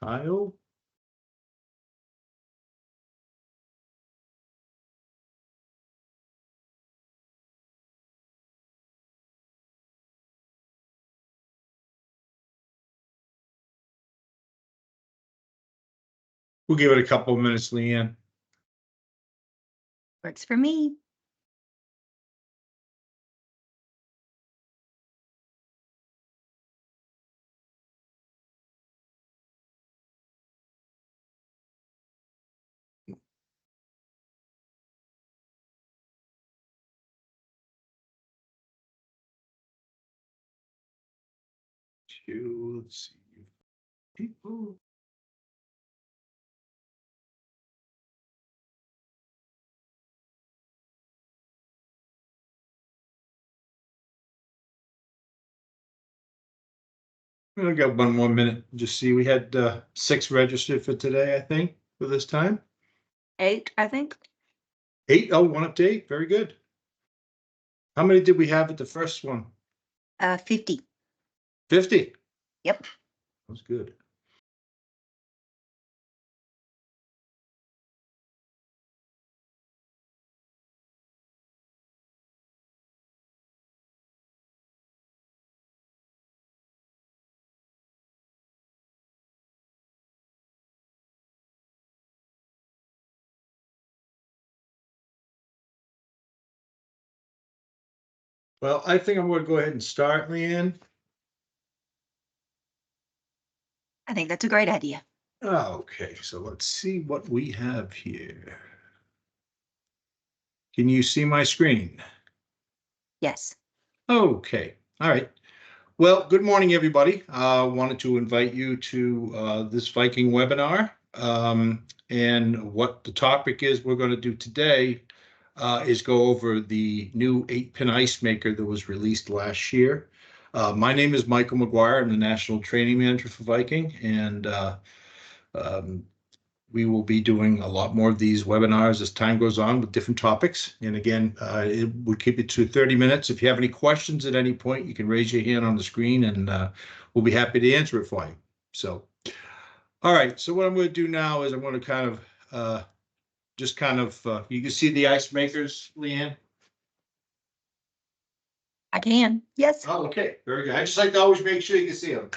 Kyle. We'll give it a couple of minutes, Leanne. Works for me. Let's see. People. I got one more minute. Just see, we had 6 registered for today, I think, for this time. 8, I think. 8. Oh, 1 up to 8. Very good. How many did we have at the first one? 50. 50. Yep. That was good. Well, I think I'm going to go ahead and start, Leanne. I think that's a great idea. Okay, so let's see what we have here. Can you see my screen? Yes. Okay, all right. Well, good morning, everybody. Wanted to invite you to this Viking webinar. And what the topic is we're going to do today is go over the new 8-pin ice maker that was released last year. My name is Michael McGuire. I'm the National Training Manager for Viking, and we will be doing a lot more of these webinars as time goes on with different topics. And again, we'll keep it to 30 minutes. If you have any questions at any point, you can raise your hand on the screen and we'll be happy to answer it for you. So, all right. So what I'm going to do now is I'm going to kind of you can see the ice makers, Leanne? I can. Yes. Oh, okay. Very good. I just like to always make sure you can see them.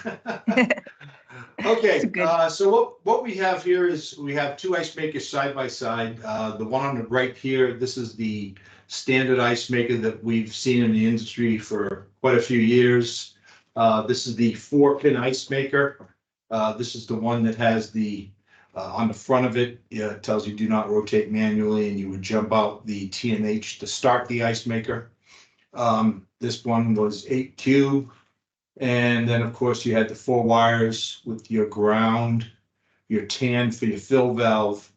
Okay, so what we have here is we have 2 ice makers side by side. The one on the right here, this is the standard ice maker that we've seen in the industry for quite a few years. This is the 4-pin ice maker. This is the one that has the on the front of it, it tells you do not rotate manually, and you would jump out the TNH to start the ice maker. This one was 8 cube. And then, of course, you had the 4 wires with your ground, your tan for your fill valve,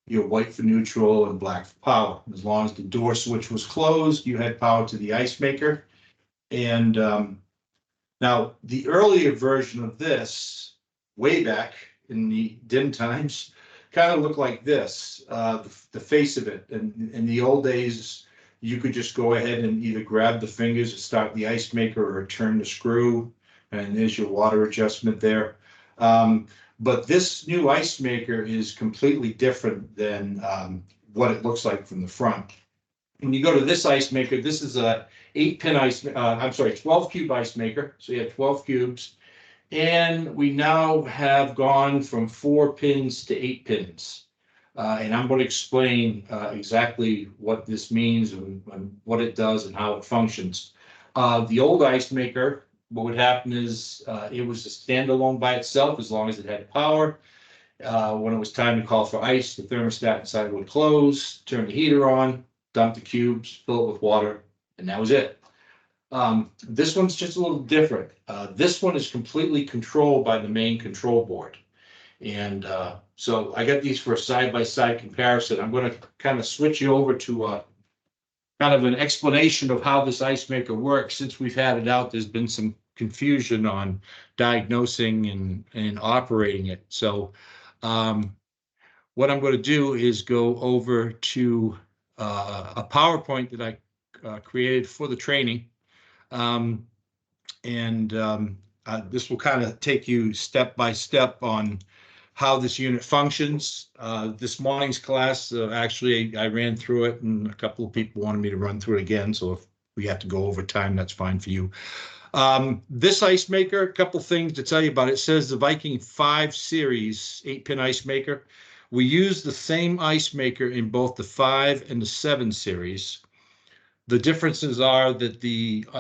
your white for neutral, and black for power. As long as the door switch was closed, you had power to the ice maker. And now, the earlier version of this, way back in the dim times, kind of looked like this, the face of it. And in the old days, you could just go ahead and either grab the fingers to start the ice maker or turn the screw, and there's your water adjustment there. But this new ice maker is completely different than what it looks like from the front. When you go to this ice maker, this is a 8-pin ice, 12 cube ice maker. So you have 12 cubes. And we now have gone from 4 pins to 8 pins. And I'm going to explain exactly what this means and what it does and how it functions. The old ice maker, what would happen is it was a standalone by itself as long as it had power. When it was time to call for ice, the thermostat inside would close, turn the heater on, dump the cubes, fill it with water, and that was it. This one's just a little different. This one is completely controlled by the main control board. And so I got these for a side-by-side comparison. I'm going to kind of switch you over to kind of an explanation of how this ice maker works. Since we've had it out, there's been some confusion on diagnosing and operating it. So what I'm going to do is go over to a PowerPoint that I created for the training. This will kind of take you step by step on how this unit functions. This morning's class, actually, I ran through it, and a couple of people wanted me to run through it again. So if we have to go over time, that's fine for you. This ice maker, a couple things to tell you about. It says the Viking 5 series 8-pin ice maker. We use the same ice maker in both the 5 and the 7 series. The differences are that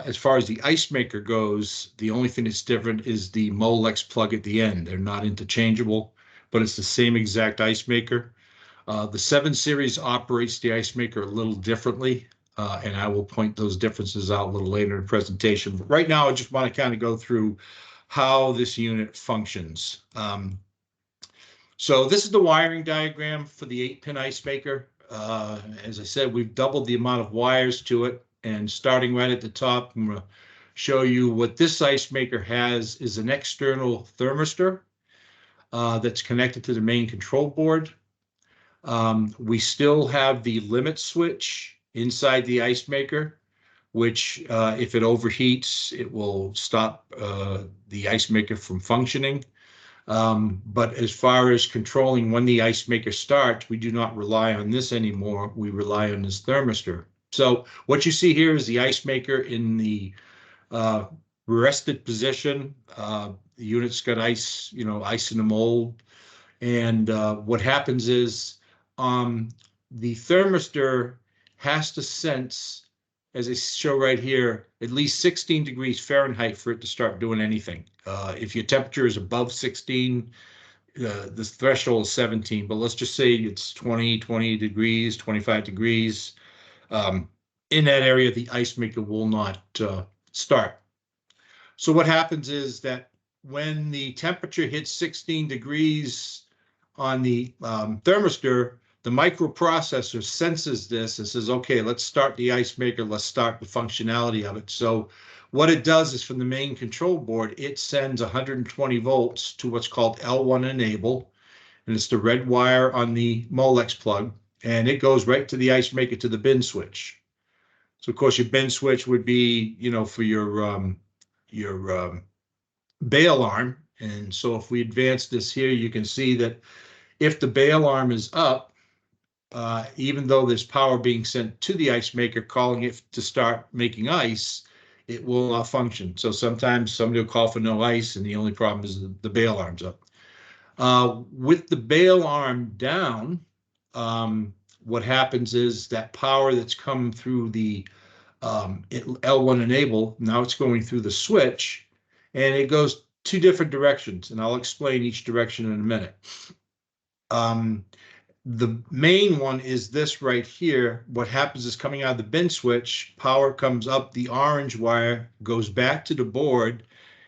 as far as the ice maker goes, the only thing that's different is the Molex plug at the end. They're not interchangeable, but it's the same exact ice maker. The 7 series operates the ice maker a little differently, and I will point those differences out a little later in the presentation. But right now, I just want to kind of go through how this unit functions. So this is the wiring diagram for the 8-pin ice maker. As I said, we've doubled the amount of wires to it, and starting right at the top, I'm going to show you what this ice maker has is an external thermistor that's connected to the main control board. We still have the limit switch inside the ice maker, which if it overheats, it will stop the ice maker from functioning. But as far as controlling when the ice maker starts, we do not rely on this anymore. We rely on this thermistor. So what you see here is the ice maker in the rested position. The unit's got ice, ice in the mold. And what happens is the thermistor has to sense, as I show right here, at least 16 degrees Fahrenheit for it to start doing anything. If your temperature is above 16, the threshold is 17, but let's just say it's 20 degrees, 25 degrees. In that area, the ice maker will not start. So what happens is that when the temperature hits 16 degrees on the thermistor, the microprocessor senses this and says, okay, let's start the ice maker. Let's start the functionality of it. So what it does is from the main control board, it sends 120 volts to what's called L1 enable. And it's the red wire on the Molex plug. And it goes right to the ice maker to the bin switch. So of course your bin switch would be, for your bail arm. And so if we advance this here, you can see that if the bail arm is up, even though there's power being sent to the ice maker calling it to start making ice, it will not function. So sometimes somebody will call for no ice, and the only problem is the bail arm's up. With the bail arm down, what happens is that power that's coming through the L1 enable, now it's going through the switch, and it goes 2 different directions, and I'll explain each direction in a minute. The main one is this right here. What happens is coming out of the bin switch, power comes up, the orange wire goes back to the board,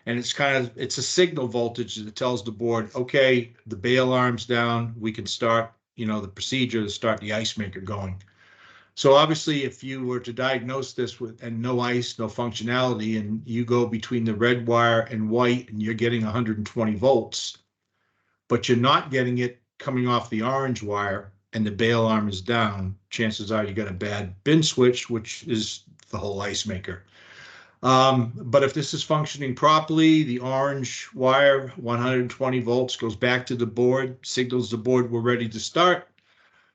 and it's a signal voltage that tells the board, okay, the bail arm's down, we can start, the procedure to start the ice maker going. So obviously, if you were to diagnose this and no ice, no functionality, and you go between the red wire and white and you're getting 120 volts, but you're not getting it coming off the orange wire and the bail arm is down, chances are you got a bad bin switch, which is the whole ice maker. But if this is functioning properly, the orange wire, 120 volts, goes back to the board, signals the board we're ready to start.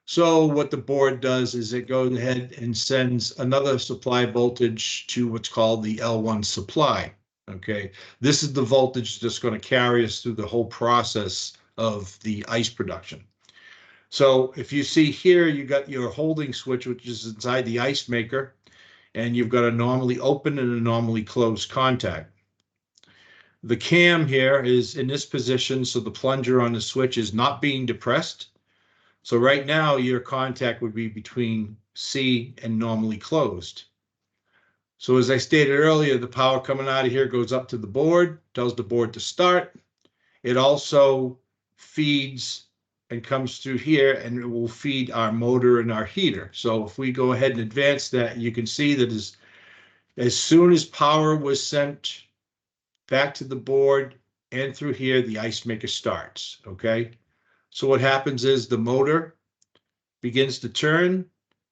So what the board does is it goes ahead and sends another supply voltage to what's called the L1 supply. Okay, this is the voltage that's going to carry us through the whole process of the ice production. So if you see here, you got your holding switch, which is inside the ice maker, and you've got a normally open and a normally closed contact. The cam here is in this position, so the plunger on the switch is not being depressed. So right now, your contact would be between C and normally closed. So as I stated earlier, the power coming out of here goes up to the board, tells the board to start. It also feeds and comes through here, and it will feed our motor and our heater. So if we go ahead and advance that, you can see that as soon as power was sent back to the board and through here, the ice maker starts, okay? So what happens is the motor begins to turn,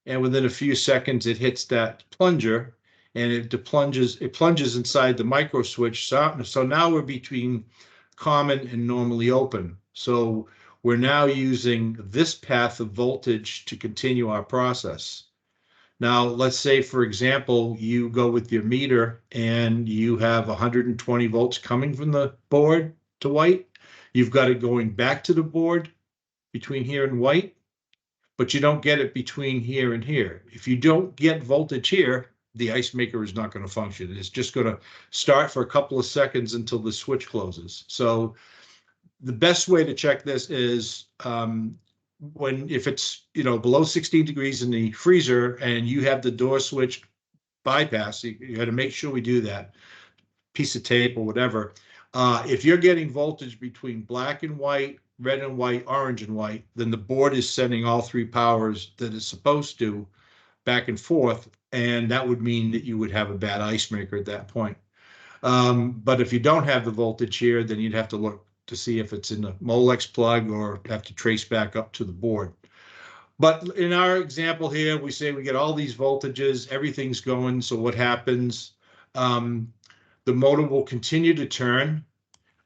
and within a few seconds, it hits that plunger, and it plunges inside the micro switch. So now we're between common and normally open. So we're now using this path of voltage to continue our process. Now, let's say, for example, you go with your meter and you have 120 volts coming from the board to white. You've got it going back to the board between here and white, but you don't get it between here and here. If you don't get voltage here, the ice maker is not going to function. It's just going to start for a couple of seconds until the switch closes. So the best way to check this is if it's below 16 degrees in the freezer and you have the door switch bypass, you got to make sure we do that. Piece of tape or whatever. If you're getting voltage between black and white, red and white, orange and white, then the board is sending all three powers that it's supposed to back and forth, and that would mean that you would have a bad ice maker at that point. But if you don't have the voltage here, then you'd have to look to see if it's in the Molex plug or have to trace back up to the board. But in our example here, we say we get all these voltages, everything's going. So what happens? The motor will continue to turn,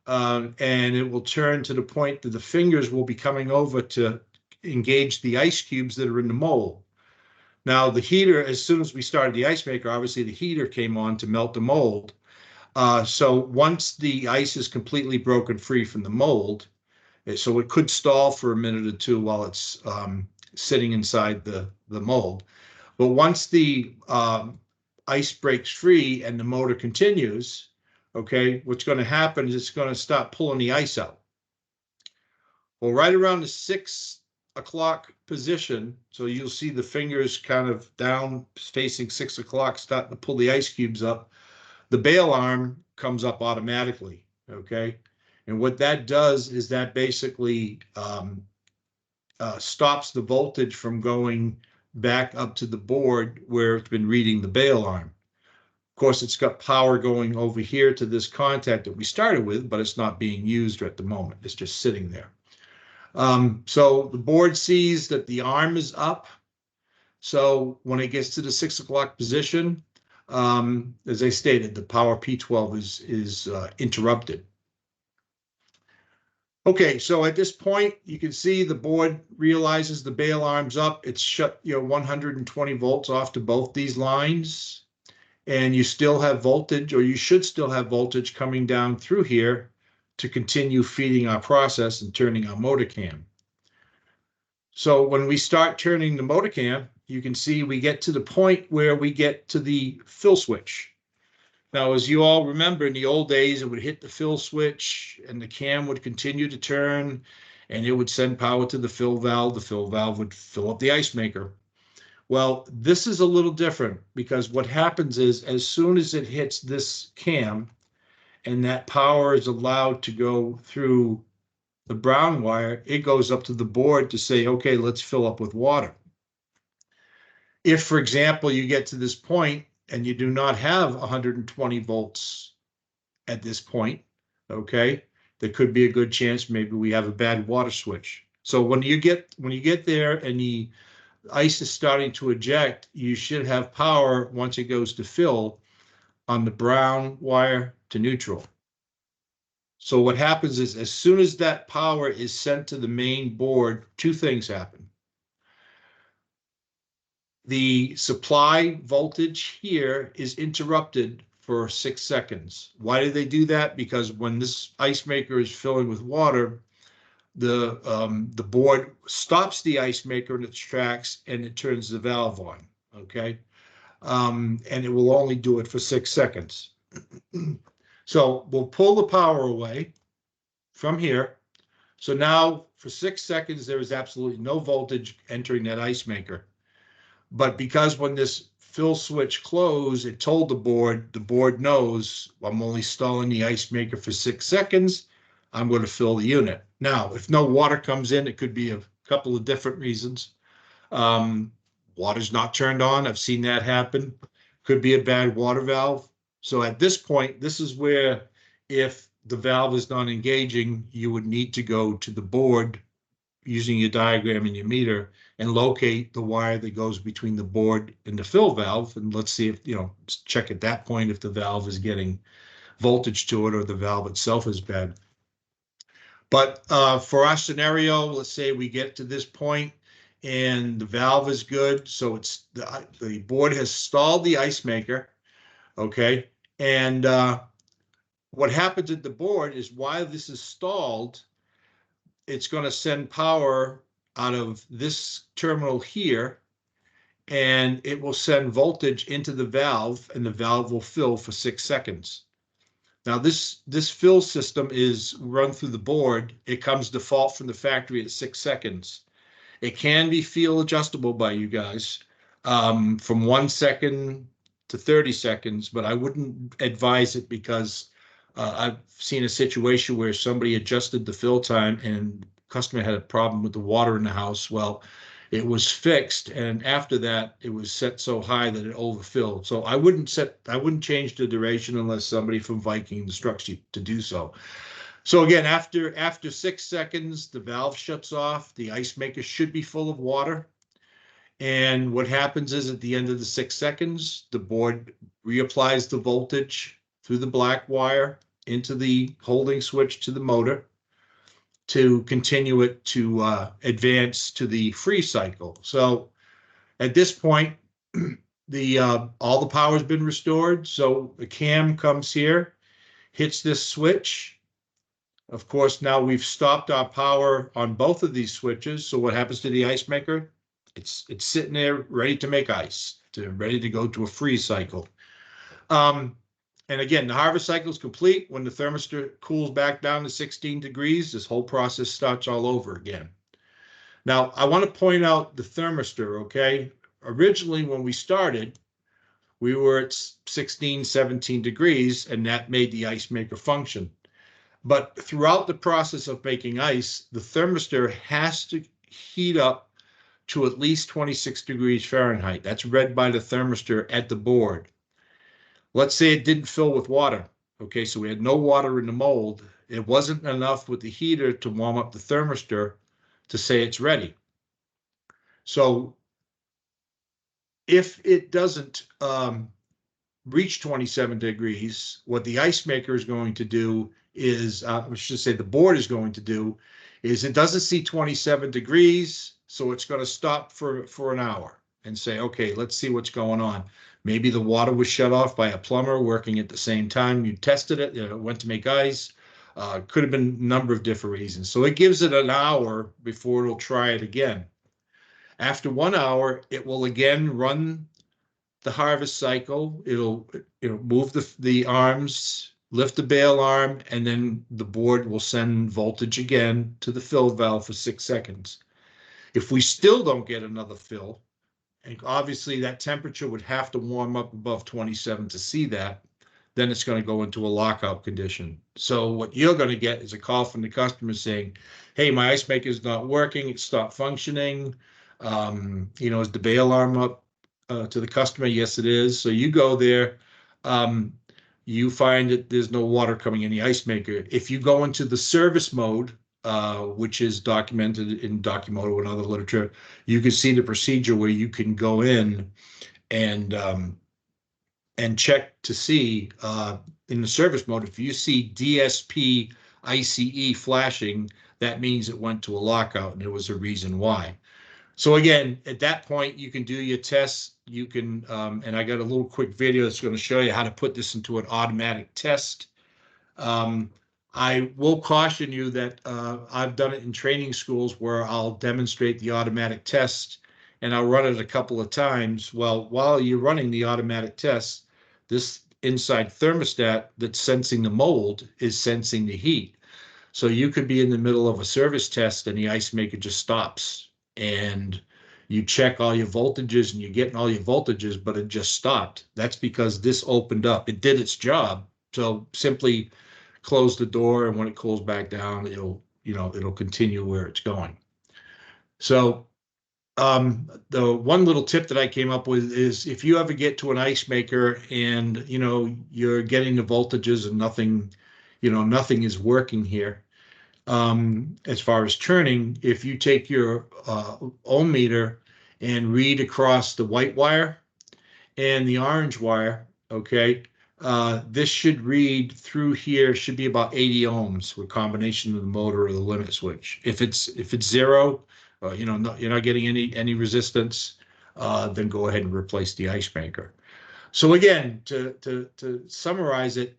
and it will turn to the point that the fingers will be coming over to engage the ice cubes that are in the mold. Now, the heater, as soon as we started the ice maker, obviously the heater came on to melt the mold. So once the ice is completely broken free from the mold, so it could stall for a minute or two while it's sitting inside the mold. But once the ice breaks free and the motor continues, okay, what's going to happen is it's going to start pulling the ice out. Well, right around the 6 o'clock position, so you'll see the fingers kind of down facing 6 o'clock starting to pull the ice cubes up. The bail arm comes up automatically, okay? And what that does is that basically stops the voltage from going back up to the board where it's been reading the bail arm. Of course, it's got power going over here to this contact that we started with, but it's not being used at the moment. It's just sitting there. So the board sees that the arm is up. So when it gets to the 6 o'clock position, as I stated, the power P12 is interrupted. Okay, so at this point, you can see the board realizes the bail arm's up. It's shut 120 volts off to both these lines, and you still have voltage, or you should still have voltage coming down through here to continue feeding our process and turning our motor cam. So when we start turning the motor cam, you can see we get to the point where we get to the fill switch. Now, as you all remember, in the old days, it would hit the fill switch and the cam would continue to turn and it would send power to the fill valve. The fill valve would fill up the ice maker. Well, this is a little different because what happens is as soon as it hits this cam and that power is allowed to go through the brown wire, it goes up to the board to say, okay, let's fill up with water. If, for example, you get to this point and you do not have 120 volts at this point, okay, there could be a good chance maybe we have a bad water switch. So when you get there and the ice is starting to eject, you should have power once it goes to fill on the brown wire to neutral. So what happens is as soon as that power is sent to the main board, two things happen. The supply voltage here is interrupted for 6 seconds. Why do they do that? Because when this ice maker is filling with water, the board stops the ice maker in its tracks and it turns the valve on, okay? And it will only do it for 6 seconds. So we'll pull the power away from here. So now for 6 seconds, there is absolutely no voltage entering that ice maker. But because when this fill switch closed, it told the board knows I'm only stalling the ice maker for 6 seconds. I'm going to fill the unit. Now, if no water comes in, it could be a couple of different reasons. Water's not turned on. I've seen that happen. Could be a bad water valve. So at this point, this is where if the valve is not engaging, you would need to go to the board using your diagram and your meter and locate the wire that goes between the board and the fill valve. And let's see if, check at that point if the valve is getting voltage to it or the valve itself is bad. But for our scenario, let's say we get to this point and the valve is good. So it's the board has stalled the ice maker. Okay. And what happens at the board is while this is stalled, it's going to send power out of this terminal here, and it will send voltage into the valve, and the valve will fill for 6 seconds. Now, this fill system is run through the board. It comes default from the factory at 6 seconds. It can be field adjustable by you guys from 1 second to 30 seconds, but I wouldn't advise it because I've seen a situation where somebody adjusted the fill time and customer had a problem with the water in the house. Well, it was fixed, and after that, it was set so high that it overfilled. So I wouldn't change the duration unless somebody from Viking instructs you to do so. So again, after 6 seconds, the valve shuts off. The ice maker should be full of water. And what happens is at the end of the 6 seconds, the board reapplies the voltage through the black wire into the holding switch to the motor to continue it to advance to the free cycle. So at this point, all the power has been restored. So the cam comes here, hits this switch. Of course, now we've stopped our power on both of these switches. So what happens to the ice maker? It's sitting there ready to make ice, ready to go to a freeze cycle. And again, the harvest cycle is complete. When the thermistor cools back down to 16 degrees, this whole process starts all over again. Now, I want to point out the thermistor, okay? Originally, when we started, we were at 16, 17 degrees, and that made the ice maker function. But throughout the process of making ice, the thermistor has to heat up to at least 26 degrees Fahrenheit. That's read by the thermistor at the board. Let's say it didn't fill with water. Okay, so we had no water in the mold. It wasn't enough with the heater to warm up the thermistor to say it's ready. So if it doesn't reach 27 degrees, what the ice maker is going to do is, I should say the board is going to do, is it doesn't see 27 degrees, so it's going to stop for an hour and say, okay, let's see what's going on. Maybe the water was shut off by a plumber working at the same time. You tested it, it went to make ice. Could have been a number of different reasons. So it gives it an hour before it'll try it again. After 1 hour, it will again run the harvest cycle. It'll move the arms, lift the bail arm, and then the board will send voltage again to the fill valve for 6 seconds. If we still don't get another fill, and obviously that temperature would have to warm up above 27 to see that, then it's going to go into a lockout condition. So what you're going to get is a call from the customer saying, hey, my ice maker is not working, it stopped functioning. Is the bail arm up to the customer? Yes, it is. So you go there, you find that there's no water coming in the ice maker. If you go into the service mode, which is documented in Documento and other literature, you can see the procedure where you can go in and check to see in the service mode, if you see DSP ICE flashing, that means it went to a lockout and there was a reason why. So again, at that point, you can do your tests. You can, and I got a little quick video that's going to show you how to put this into an automatic test. I will caution you that I've done it in training schools where I'll demonstrate the automatic test and I'll run it a couple of times. Well, while you're running the automatic test, this inside thermostat that's sensing the mold is sensing the heat. So you could be in the middle of a service test and the ice maker just stops and you check all your voltages and you're getting all your voltages, but it just stopped. That's because this opened up. It did its job. So simply close the door, and when it cools back down, it'll continue where it's going. So the one little tip that I came up with is if you ever get to an ice maker and you're getting the voltages and nothing is working here, as far as turning, if you take your ohm meter and read across the white wire and the orange wire, okay, This should read through here, should be about 80 ohms with combination of the motor or the limit switch. If it's zero, you know, you're not getting any resistance, then go ahead and replace the ice maker. So again, to summarize it,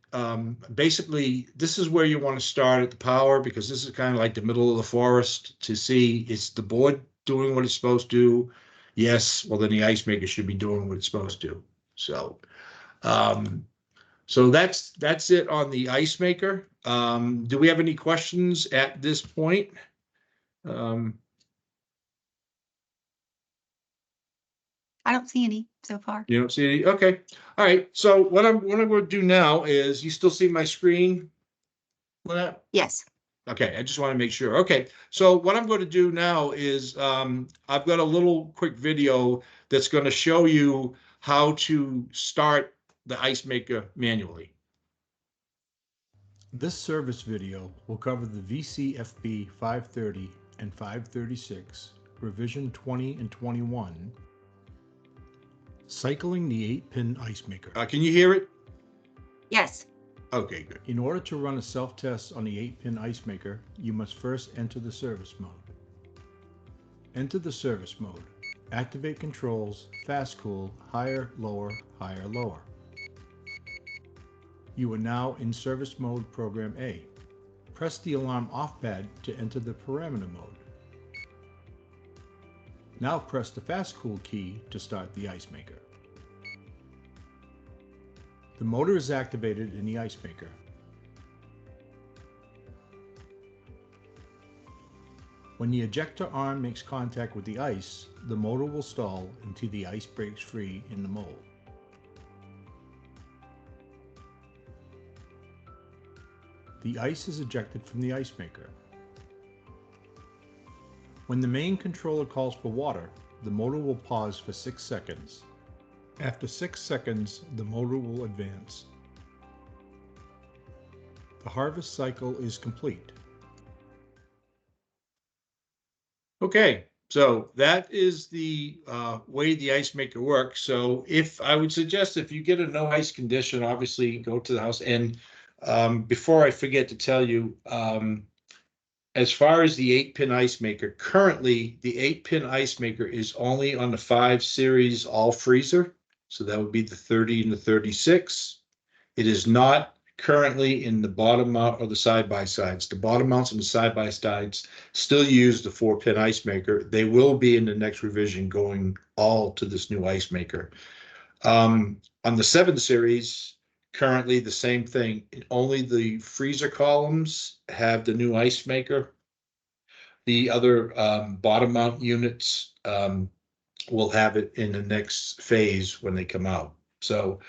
basically, this is where you want to start at the power, because this is kind of like the middle of the forest to see, is the board doing what it's supposed to do? Yes, well, then the ice maker should be doing what it's supposed to. So that's it on the ice maker. Do we have any questions at this point? I don't see any so far. You don't see any? Okay. All right. So what I'm going to do now is, you still see my screen? Yes. Okay, I just want to make sure. Okay, so what I'm going to do now is, I've got a little quick video that's going to show you how to start the ice maker manually. This service video will cover the VCFB 530 and 536, revision 20 and 21, cycling the 8-pin ice maker. Can you hear it? Yes. Okay, good. In order to run a self-test on the 8-pin ice maker, you must first enter the service mode. Enter the service mode. Activate controls, fast cool, higher, lower, higher, lower. You are now in service mode program A. Press the alarm off pad to enter the parameter mode. Now press the fast cool key to start the ice maker. The motor is activated in the ice maker. When the ejector arm makes contact with the ice, the motor will stall until the ice breaks free in the mold. The ice is ejected from the ice maker. When the main controller calls for water, the motor will pause for 6 seconds. After 6 seconds, the motor will advance. The harvest cycle is complete. Okay, so that is the way the ice maker works. So if I would suggest, if you get a no ice condition, obviously go to the house. And before I forget to tell you, as far as the 8-pin ice maker, currently the 8-pin ice maker is only on the 5 series all freezer. So that would be the 30 and the 36. It is not currently in the bottom mount or the side-by-sides. The bottom mounts and the side-by-sides still use the 4-pin ice maker. They will be in the next revision going all to this new ice maker. On the 7 series, currently the same thing. Only the freezer columns have the new ice maker. The other bottom mount units will have it in the next phase when they come out. So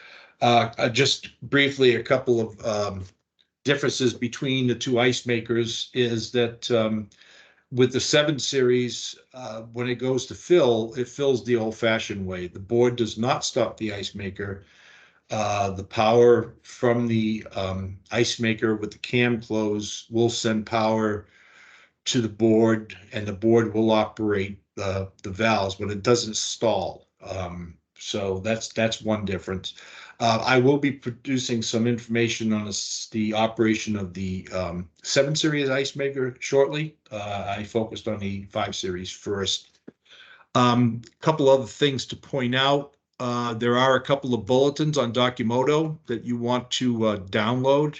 just briefly, a couple of differences between the two ice makers is that with the 7 series, when it goes to fill, it fills the old-fashioned way. The board does not stop the ice maker. The power from the ice maker with the cam close will send power to the board, and the board will operate the valves, but it doesn't stall. So that's one difference. I will be producing some information on the operation of the 7 series ice maker shortly. I focused on the 5 series first. Couple other things to point out. There are a couple of bulletins on Documuto that you want to download.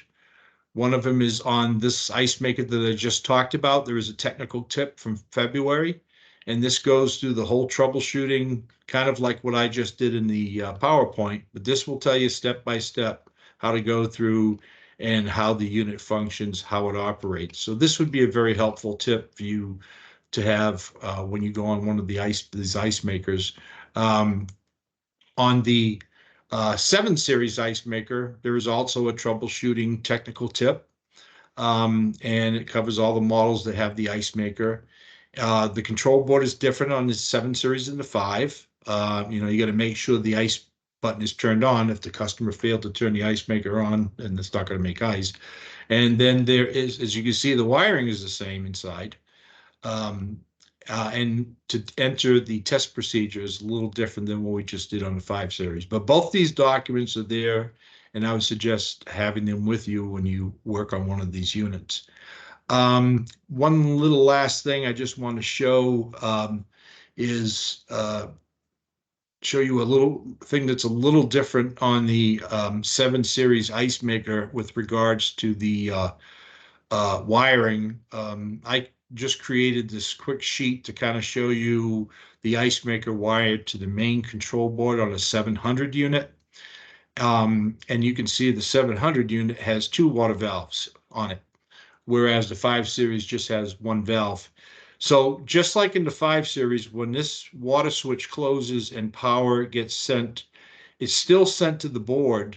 One of them is on this ice maker that I just talked about. There is a technical tip from February, and this goes through the whole troubleshooting, kind of like what I just did in the PowerPoint, but this will tell you step by step how to go through and how the unit functions, how it operates. So this would be a very helpful tip for you to have when you go on one of these ice makers. On the 7 series ice maker, there is also a troubleshooting technical tip, and it covers all the models that have the ice maker. The control board is different on the 7 series than the 5. You got to make sure the ice button is turned on. If the customer failed to turn the ice maker on, then it's not going to make ice. And then there is, as you can see, the wiring is the same inside. And to enter the test procedure is a little different than what we just did on the 5 series. But both these documents are there, and I would suggest having them with you when you work on one of these units. One little last thing I just want to show is show you a little thing that's a little different on the 7 Series ice maker with regards to the wiring. I just created this quick sheet to kind of show you the ice maker wired to the main control board on a 700 unit. And you can see the 700 unit has 2 water valves on it, whereas the 5 Series just has 1 valve. So just like in the 5 Series, when this water switch closes and power gets sent, it's still sent to the board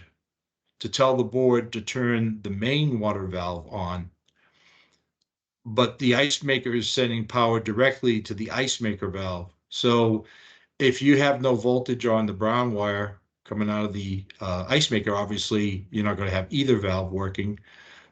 to tell the board to turn the main water valve on. But the ice maker is sending power directly to the ice maker valve. So if you have no voltage on the brown wire coming out of the ice maker, obviously you're not going to have either valve working.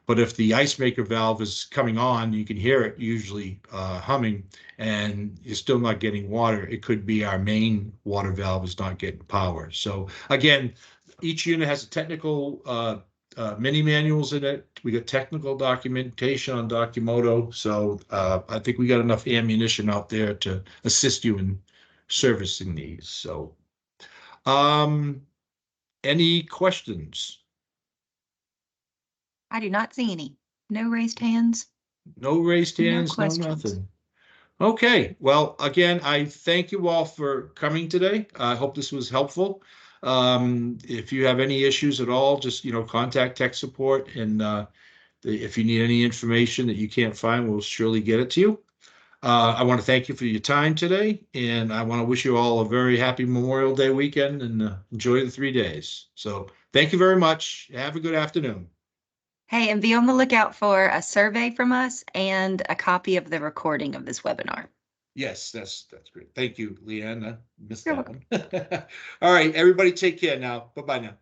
But if the ice maker valve is coming on, you can hear it usually humming, and you're still not getting water. It could be our main water valve is not getting power. So again, each unit has a technical mini manuals in it. We got technical documentation on Docimoto. So I think we got enough ammunition out there to assist you in servicing these. So any questions? I do not see any. No raised hands. No raised No hands, no questions. nothing. Okay, well, again, I thank you all for coming today. I hope this was helpful. If you have any issues at all, just, contact tech support, and if you need any information that you can't find, we'll surely get it to you. I want to thank you for your time today, and I want to wish you all a very happy Memorial Day weekend, and enjoy the 3 days. So thank you very much. Have a good afternoon. Hey, and be on the lookout for a survey from us and a copy of the recording of this webinar. Yes, that's great. Thank you, Leanne. I missed You're that one. All right, everybody take care now. Bye-bye now.